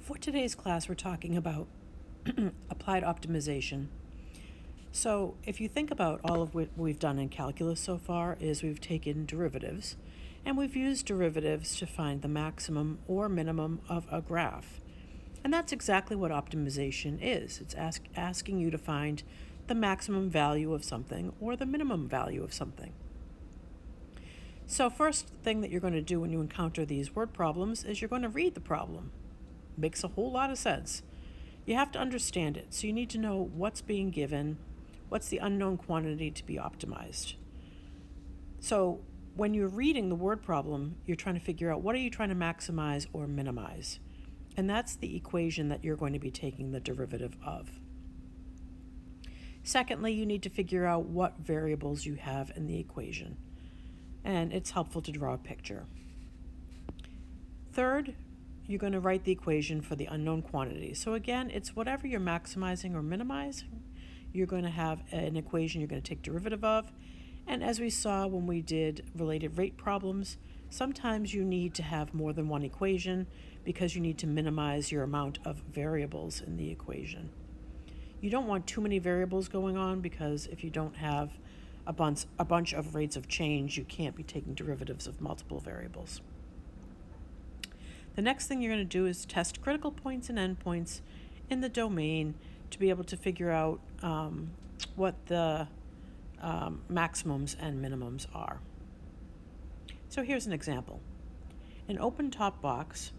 For today's class, we're talking about applied optimization. So if you think about all of what we've done in calculus so far is we've taken derivatives, and we've used derivatives to find the maximum or minimum of a graph. And that's exactly what optimization is. It's asking you to find the maximum value of something or the minimum value of something. So first thing that you're going to do when you encounter these word problems is you're going to read the problem. Makes a whole lot of sense. You have to understand it, so you need to know what's being given, what's the unknown quantity to be optimized. So when you're reading the word problem, you're trying to figure out what are you trying to maximize or minimize. And that's the equation that you're going to be taking the derivative of. Secondly, you need to figure out what variables you have in the equation. And it's helpful to draw a picture. Third, you're going to write the equation for the unknown quantity. So again, it's whatever you're maximizing or minimizing. You're going to have an equation you're going to take derivative of. And as we saw when we did related rate problems, sometimes you need to have more than one equation because you need to minimize your amount of variables in the equation. You don't want too many variables going on because if you don't have a bunch of rates of change, you can't be taking derivatives of multiple variables. The next thing you're going to do is test critical points and endpoints in the domain to be able to figure out what the maximums and minimums are. So here's an example. An open top box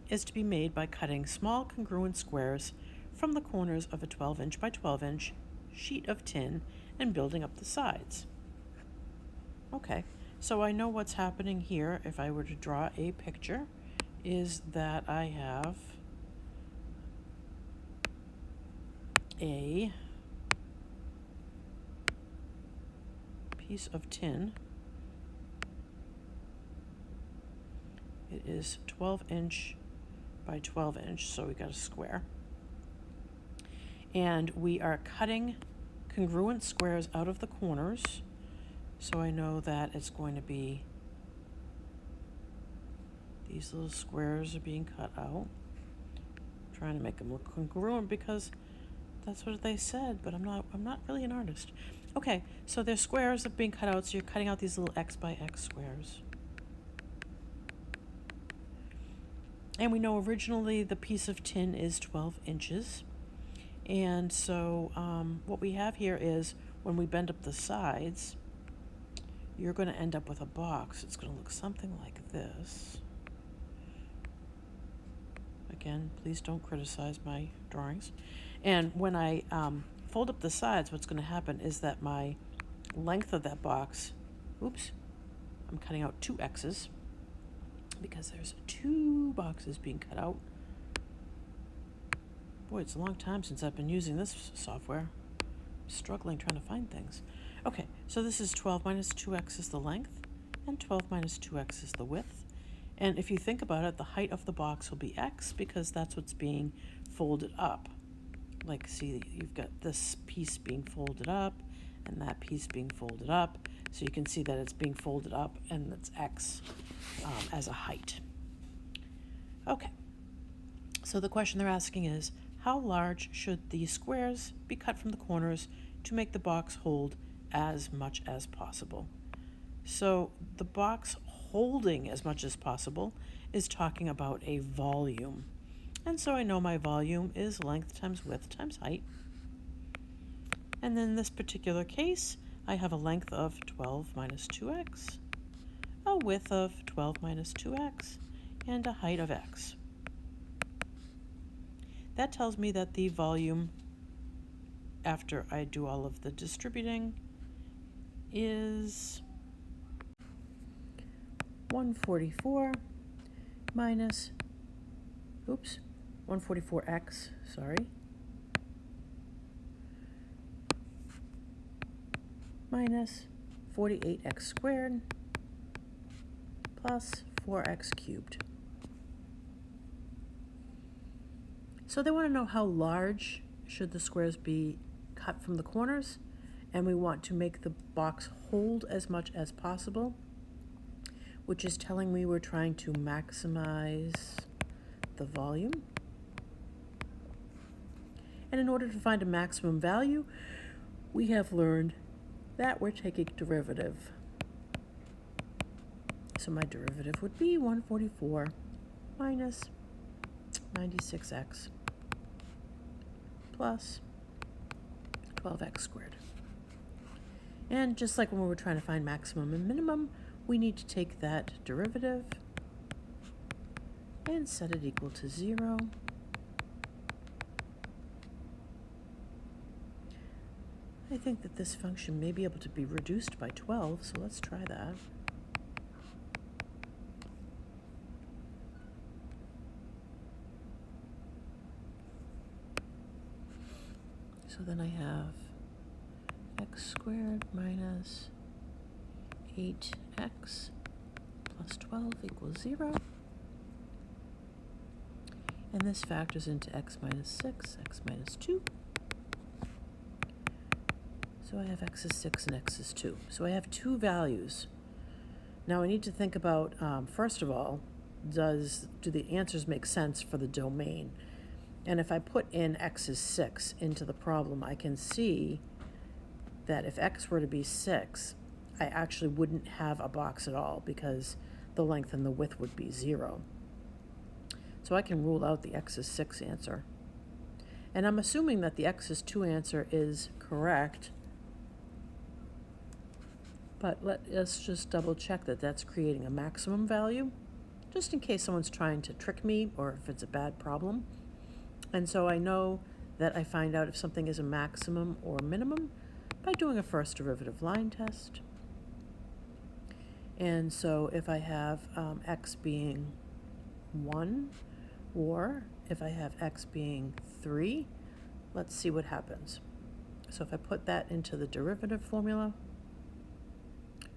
is to be made by cutting small congruent squares from the corners of a 12-inch by 12-inch sheet of tin and building up the sides. Okay, so I know what's happening here if I were to draw a picture is that I have a piece of tin. It is 12-inch by 12-inch, so we got a square. And we are cutting congruent squares out of the corners, so I know that it's going to be these little squares are being cut out. I'm trying to make them look congruent because that's what they said, but I'm not really an artist. Okay, so there's squares that are being cut out, so you're cutting out these little X by X squares. And we know originally the piece of tin is 12 inches. And so what we have here is when we bend up the sides, you're going to end up with a box. It's going to look something like this. Again, please don't criticize my drawings. And when I fold up the sides, what's going to happen is that my length of that box, I'm cutting out two X's because there's two boxes being cut out. Boy, it's a long time since I've been using this software. I'm struggling trying to find things. Okay, so this is 12 minus 2x is the length, and 12 minus 2x is the width. And if you think about it, the height of the box will be x because that's what's being folded up. Like, see, you've got this piece being folded up and that piece being folded up. So you can see that it's being folded up and it's x as a height. Okay, so the question they're asking is, how large should the squares be cut from the corners to make the box hold as much as possible? So the box holding as much as possible is talking about a volume. And so I know my volume is length times width times height. And in this particular case, I have a length of 12 minus 2x, a width of 12 minus 2x, and a height of x. That tells me that the volume, after I do all of the distributing, is 144 minus, 144x, minus 48x squared plus 4x cubed. So they want to know how large should the squares be cut from the corners, and we want to make the box hold as much as possible, which is telling me we're trying to maximize the volume. And in order to find a maximum value, we have learned that we're taking derivative. So my derivative would be 144 minus 96x plus 12x squared. And just like when we were trying to find maximum and minimum, we need to take that derivative and set it equal to 0. I think that this function may be able to be reduced by 12, so let's try that. So then I have x squared minus 8x plus 12 equals 0. And this factors into x minus 6, x minus 2. So I have x is 6 and x is 2. So I have two values. Now I need to think about, first of all, do the answers make sense for the domain? And if I put in x is 6 into the problem, I can see that if x were to be 6, I actually wouldn't have a box at all because the length and the width would be 0. So I can rule out the x is 6 answer. And I'm assuming that the x is 2 answer is correct. But let's just double check that that's creating a maximum value, just in case someone's trying to trick me or if it's a bad problem. And so I know that I find out if something is a maximum or minimum by doing a first derivative line test. And so if I have x being 1, or if I have x being 3, let's see what happens. So if I put that into the derivative formula,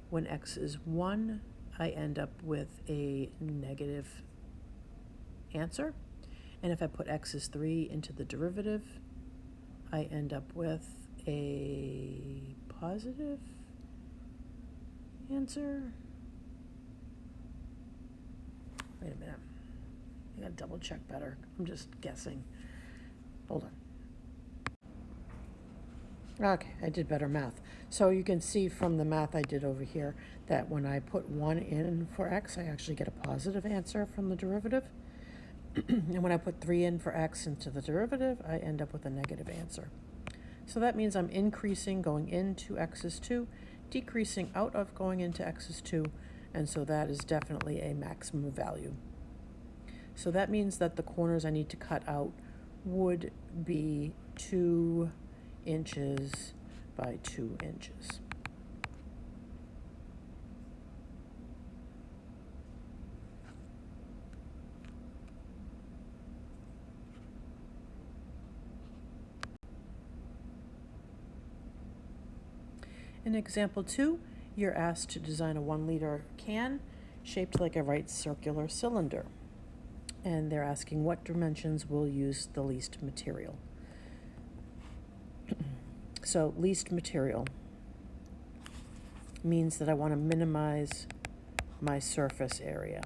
when x is 1, I end up with a negative answer. And if I put x is 3 into the derivative, I end up with a positive answer. Wait a minute. I gotta double check better. I'm just guessing. Hold on. Okay, I did better math. So you can see from the math I did over here that when I put 1 in for x, I actually get a positive answer from the derivative. And when I put 3 in for x into the derivative, I end up with a negative answer. So that means I'm increasing going into x is 2, decreasing out of going into x is 2, and so that is definitely a maximum value. So that means that the corners I need to cut out would be 2 inches by 2 inches. In example 2, you're asked to design a 1-liter can shaped like a right circular cylinder. And they're asking what dimensions will use the least material. So least material means that I want to minimize my surface area.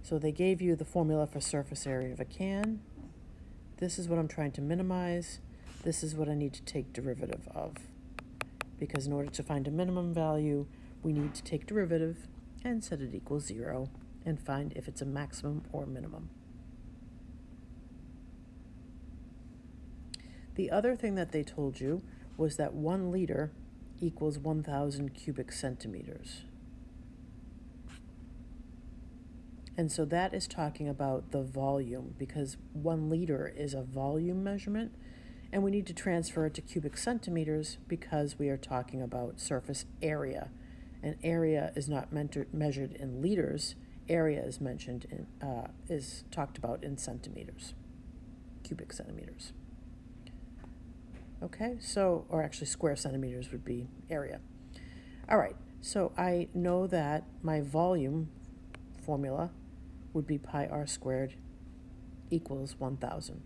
So they gave you the formula for surface area of a can. This is what I'm trying to minimize. This is what I need to take derivative of. Because in order to find a minimum value, we need to take derivative and set it equals 0 and find if it's a maximum or minimum. The other thing that they told you was that 1 liter equals 1,000 cubic centimeters. And so that is talking about the volume, because 1 liter is a volume measurement, and we need to transfer it to cubic centimeters because we are talking about surface area. And area is not measured in liters. Area is mentioned in, is talked about in centimeters, cubic centimeters. Okay, so, or actually square centimeters would be area. All right, so I know that my volume formula would be pi r squared equals 1,000.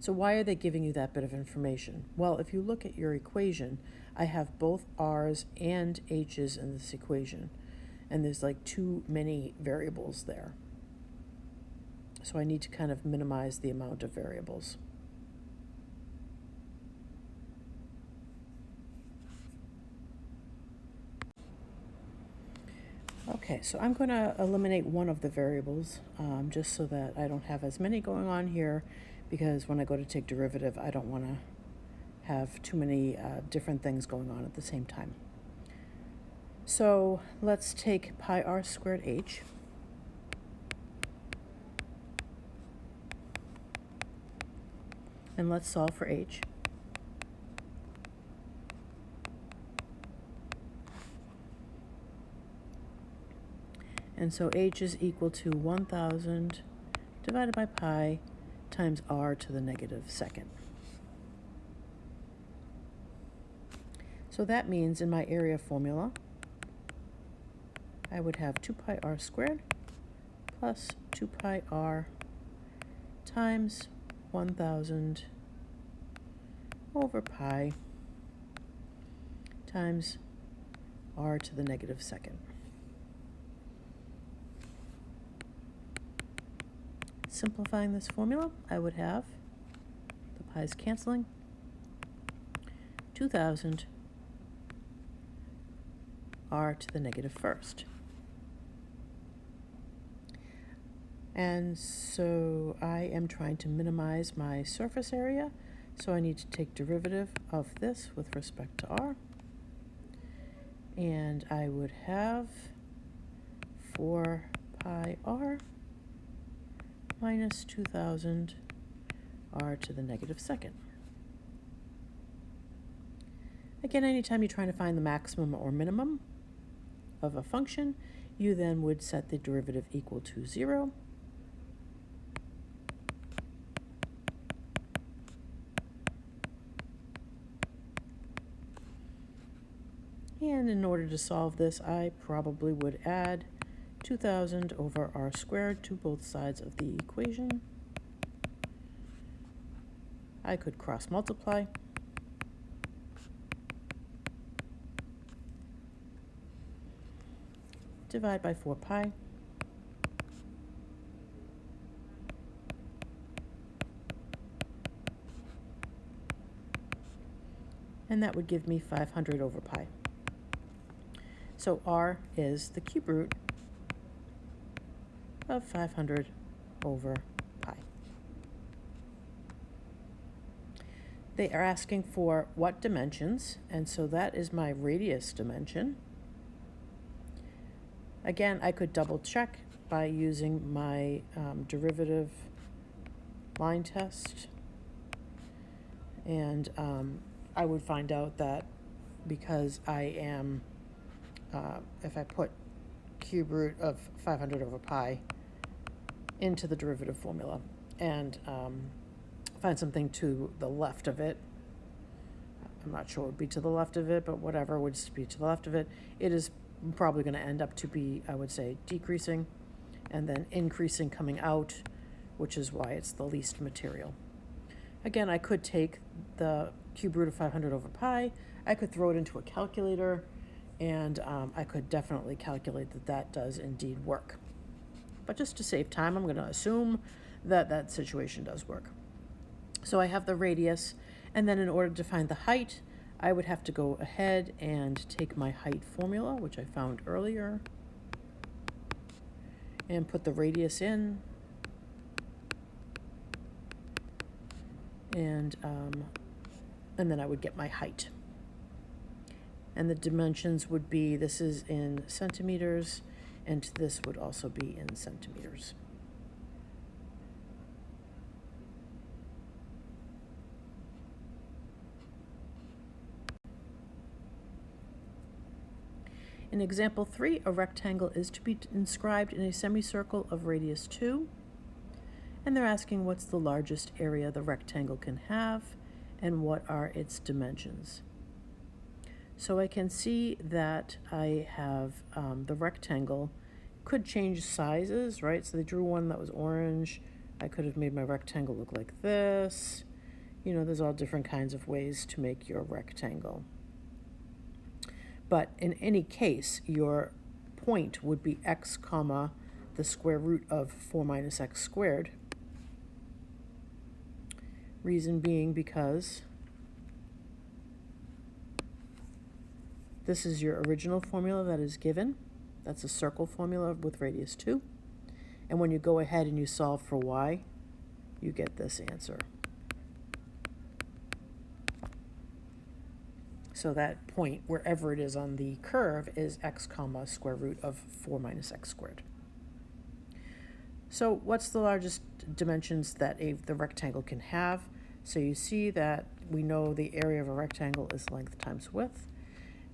So why are they giving you that bit of information? Well, if you look at your equation, I have both r's and h's in this equation, and there's like too many variables there. So I need to kind of minimize the amount of variables. Okay, so I'm going to eliminate one of the variables just so that I don't have as many going on here, because when I go to take derivative, I don't want to have too many different things going on at the same time. So let's take pi r squared h. And let's solve for h. And so h is equal to 1,000 divided by pi times r to the negative second. So that means in my area formula, I would have 2 pi r squared plus 2 pi r times 1,000 over pi times r to the negative second. Simplifying this formula, I would have the pi's canceling, 2,000 r to the negative first. And so I am trying to minimize my surface area, so I need to take derivative of this with respect to r. And I would have 4 pi r minus 2,000 r to the negative second. Again, anytime you're trying to find the maximum or minimum of a function, you then would set the derivative equal to 0. And in order to solve this, I probably would add 2,000 over r squared to both sides of the equation. I could cross multiply. Divide by 4 pi. And that would give me 500 over pi. So r is the cube root of 500 over pi. They are asking for what dimensions, and so that is my radius dimension. Again, I could double check by using my derivative line test, and I would find out that because I am, if I put cube root of 500 over pi into the derivative formula and find something to the left of it, I'm not sure it would be to the left of it, but whatever would be to the left of it, it is probably going to end up to be, I would say, decreasing and then increasing coming out, which is why it's the least material. Again, I could take the cube root of 500 over pi, I could throw it into a calculator, and I could definitely calculate that that does indeed work. But just to save time, I'm going to assume that that situation does work. So I have the radius, and then in order to find the height, I would have to go ahead and take my height formula, which I found earlier, and put the radius in, and then I would get my height. And the dimensions would be, this is in centimeters, and this would also be in centimeters. In example 3, a rectangle is to be inscribed in a semicircle of radius 2, and they're asking what's the largest area the rectangle can have, and what are its dimensions. So I can see that I have the rectangle could change sizes, right? So they drew one that was orange. I could have made my rectangle look like this. You know, there's all different kinds of ways to make your rectangle. But in any case, your point would be x comma the square root of 4 minus x squared. Reason being because this is your original formula that is given. That's a circle formula with radius 2. And when you go ahead and you solve for y, you get this answer. So that point, wherever it is on the curve, is x comma square root of 4 minus x squared. So what's the largest dimensions that the rectangle can have? So you see that we know the area of a rectangle is length times width.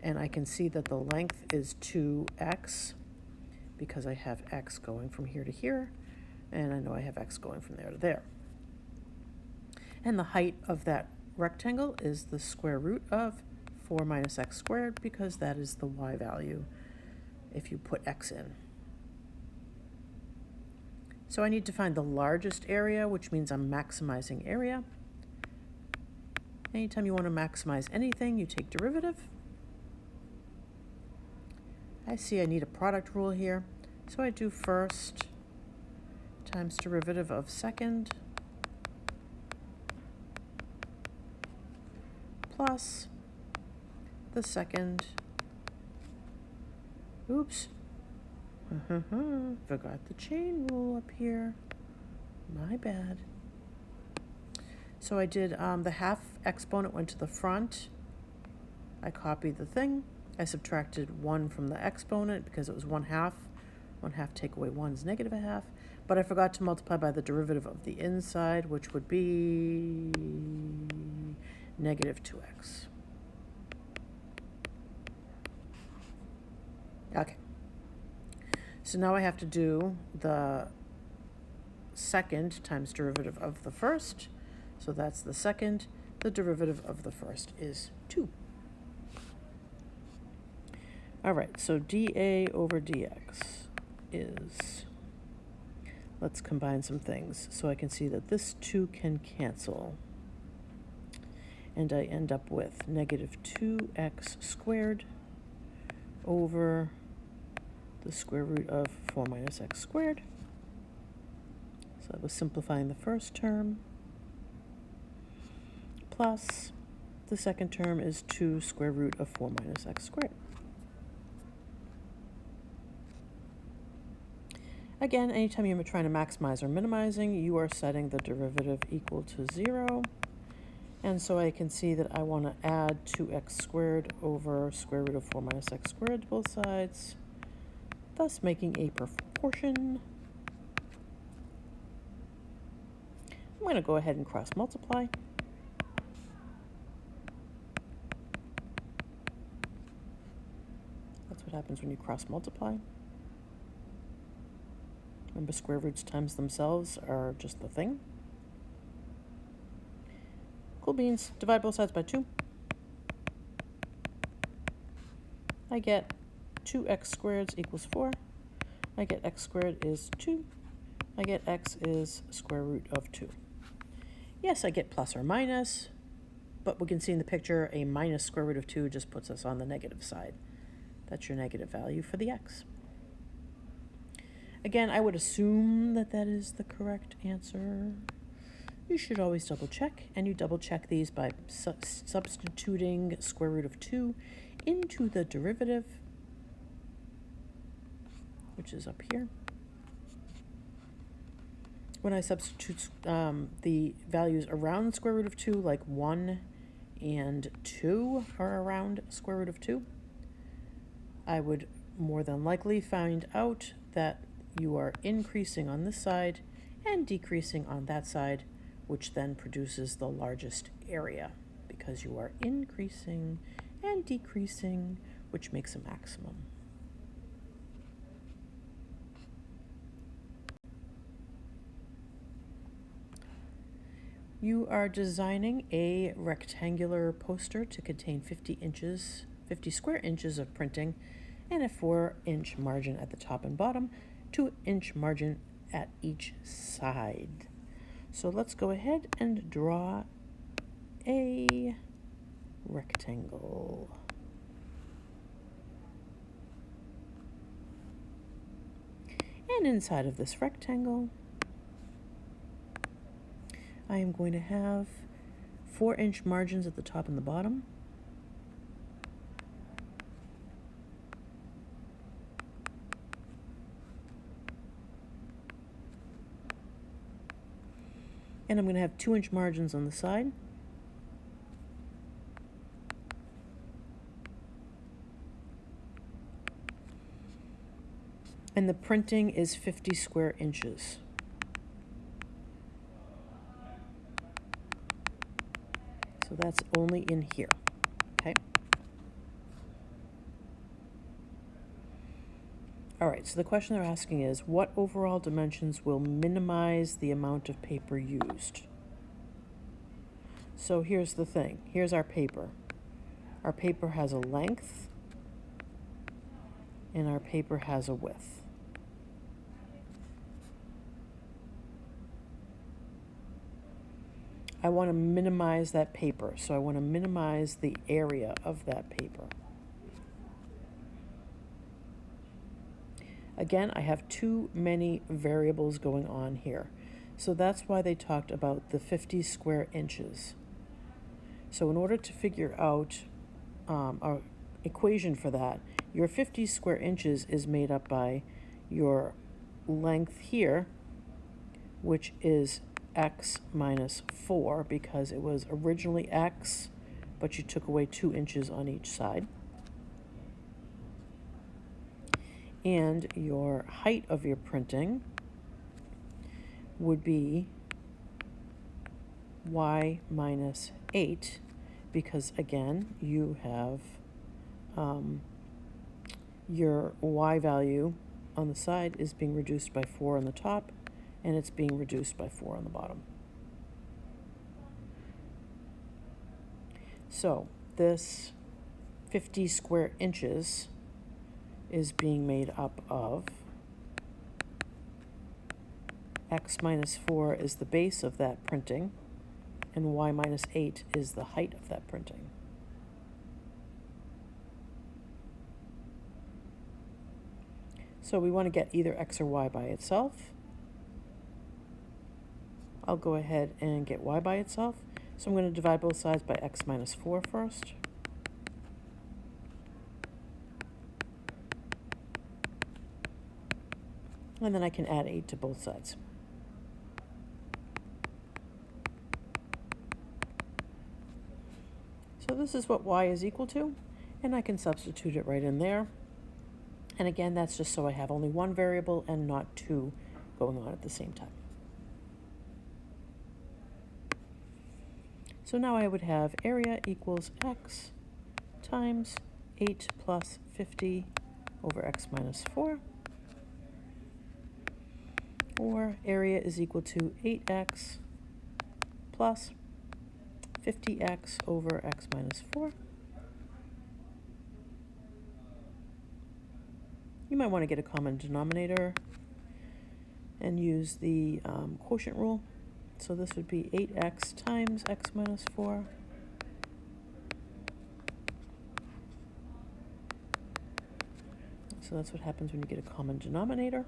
And I can see that the length is 2x because I have x going from here to here. And I know I have x going from there to there. And the height of that rectangle is the square root of 4 minus x squared, because that is the y value if you put x in. So I need to find the largest area, which means I'm maximizing area. Anytime you want to maximize anything, you take derivative. I see I need a product rule here, so I do first times derivative of second plus the second, oops, forgot the chain rule up here, my bad. So I did the half exponent went to the front, I copied the thing, I subtracted 1 from the exponent because it was 1/2, 1/2 take away 1 is negative 1/2, but I forgot to multiply by the derivative of the inside, which would be negative 2x. Okay, so now I have to do the second times derivative of the first. So that's the second. The derivative of the first is 2. All right, so dA over dx is, let's combine some things so I can see that this 2 can cancel. And I end up with negative 2x squared over the square root of 4 minus x squared. So that was simplifying the first term, plus the second term is 2 square root of 4 minus x squared. Again, anytime you're trying to maximize or minimizing, you are setting the derivative equal to 0. And so I can see that I want to add 2x squared over square root of 4 minus x squared to both sides, thus making a proportion. I'm going to go ahead and cross multiply. That's what happens when you cross multiply. Remember, square roots times themselves are just the thing. Cool beans. Divide both sides by 2. I get 2x squared equals 4. I get x squared is 2. I get x is square root of 2. Yes, I get plus or minus, but we can see in the picture a minus square root of 2 just puts us on the negative side. That's your negative value for the x. Again, I would assume that that is the correct answer. You should always double check, and you double check these by substituting square root of 2 into the derivative, which is up here. When I substitute the values around square root of 2, like 1 and 2 are around square root of 2, I would more than likely find out that you are increasing on this side and decreasing on that side, which then produces the largest area because you are increasing and decreasing, which makes a maximum. You are designing a rectangular poster to contain 50 square inches of printing and a 4-inch margin at the top and bottom, 2-inch margin at each side. So let's go ahead and draw a rectangle. And inside of this rectangle, I am going to have 4-inch margins at the top and the bottom. And I'm going to have 2-inch margins on the side. And the printing is 50 square inches. So that's only in here, okay? All right, so the question they're asking is, what overall dimensions will minimize the amount of paper used? So here's the thing. Here's our paper. Our paper has a length, and our paper has a width. I want to minimize that paper, so I want to minimize the area of that paper. Again, I have too many variables going on here. So that's why they talked about the 50 square inches. So in order to figure out our equation for that, your 50 square inches is made up by your length here, which is x minus 4, because it was originally x, but you took away 2 inches on each side. And your height of your printing would be y minus 8, because again, you have your y value on the side is being reduced by 4 on the top, and it's being reduced by 4 on the bottom. So this 50 square inches is being made up of x minus 4 is the base of that printing, and y minus 8 is the height of that printing. So we want to get either x or y by itself. I'll go ahead and get y by itself. So I'm going to divide both sides by x minus 4 first. And then I can add 8 to both sides. So this is what y is equal to, and I can substitute it right in there. And again, that's just so I have only one variable and not two going on at the same time. So now I would have area equals x times 8 plus 50 over x minus 4. Or area is equal to 8x plus 50x over x minus 4. You might want to get a common denominator and use the quotient rule. So this would be 8x times x minus 4. So that's what happens when you get a common denominator.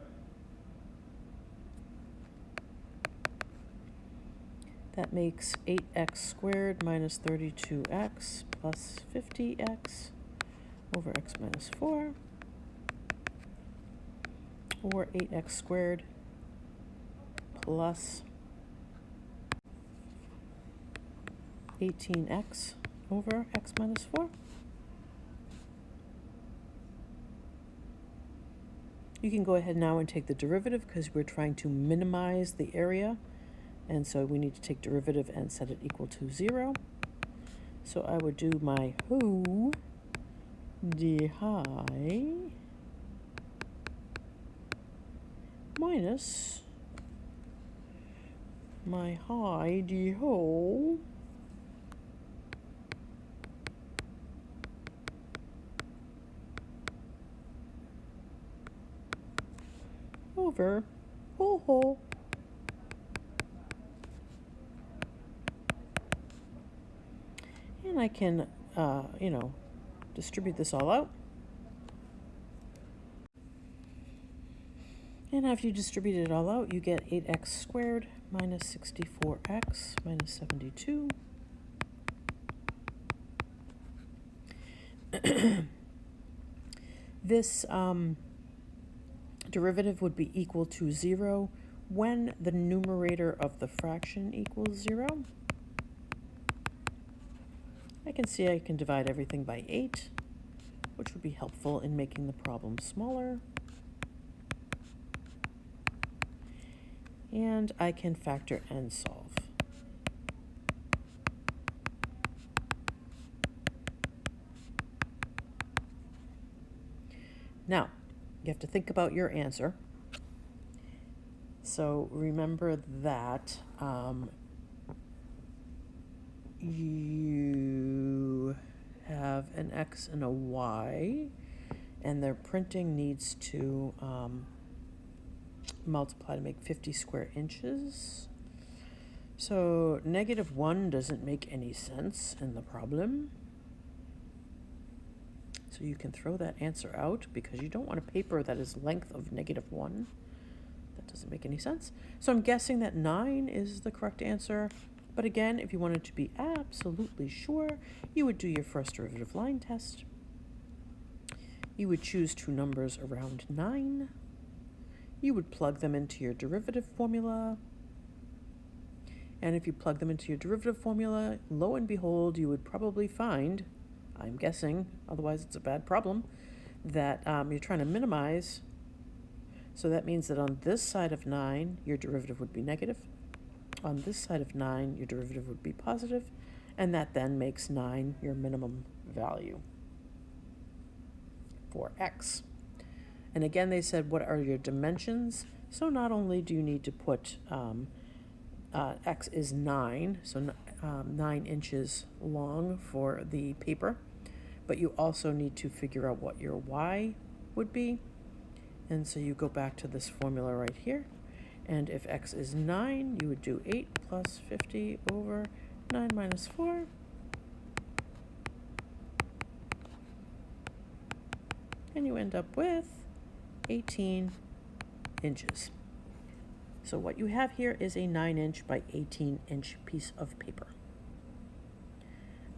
That makes 8x squared minus 32x plus 50x over x minus 4, or 8x squared plus 18x over x minus 4. You can go ahead now and take the derivative because we're trying to minimize the area. And so we need to take derivative and set it equal to 0. So I would do my whole d high minus my high d whole over whole. And I can, distribute this all out. And after you distribute it all out, you get 8x squared minus 64x minus 72. This derivative would be equal to 0 when the numerator of the fraction equals 0. I can see I can divide everything by 8, which would be helpful in making the problem smaller. And I can factor and solve. Now, you have to think about your answer. So remember that you have an x and a y, and their printing needs to multiply to make 50 square inches. So -1 doesn't make any sense in the problem. So you can throw that answer out because you don't want a paper that is length of -1. That doesn't make any sense. So I'm guessing that 9 is the correct answer. But again, if you wanted to be absolutely sure, you would do your first derivative line test. You would choose two numbers around 9. You would plug them into your derivative formula. And if you plug them into your derivative formula, lo and behold, you would probably find, I'm guessing, otherwise it's a bad problem, that you're trying to minimize. So that means that on this side of 9, your derivative would be negative. On this side of 9, your derivative would be positive, and that then makes 9 your minimum value for x. And again, they said, what are your dimensions? So not only do you need to put x is 9, so 9 inches long for the paper, but you also need to figure out what your y would be. And so you go back to this formula right here. And if x is 9, you would do 8 plus 50 over 9 minus 4. And you end up with 18 inches. So what you have here is a 9-inch by 18-inch piece of paper.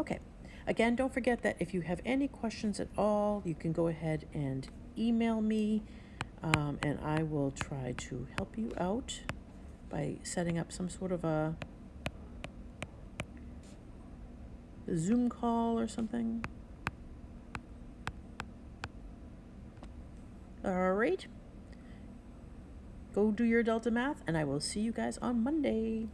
Okay, again, don't forget that if you have any questions at all, you can go ahead and email me. And I will try to help you out by setting up some sort of a Zoom call or something. All right. Go do your Delta math, and I will see you guys on Monday.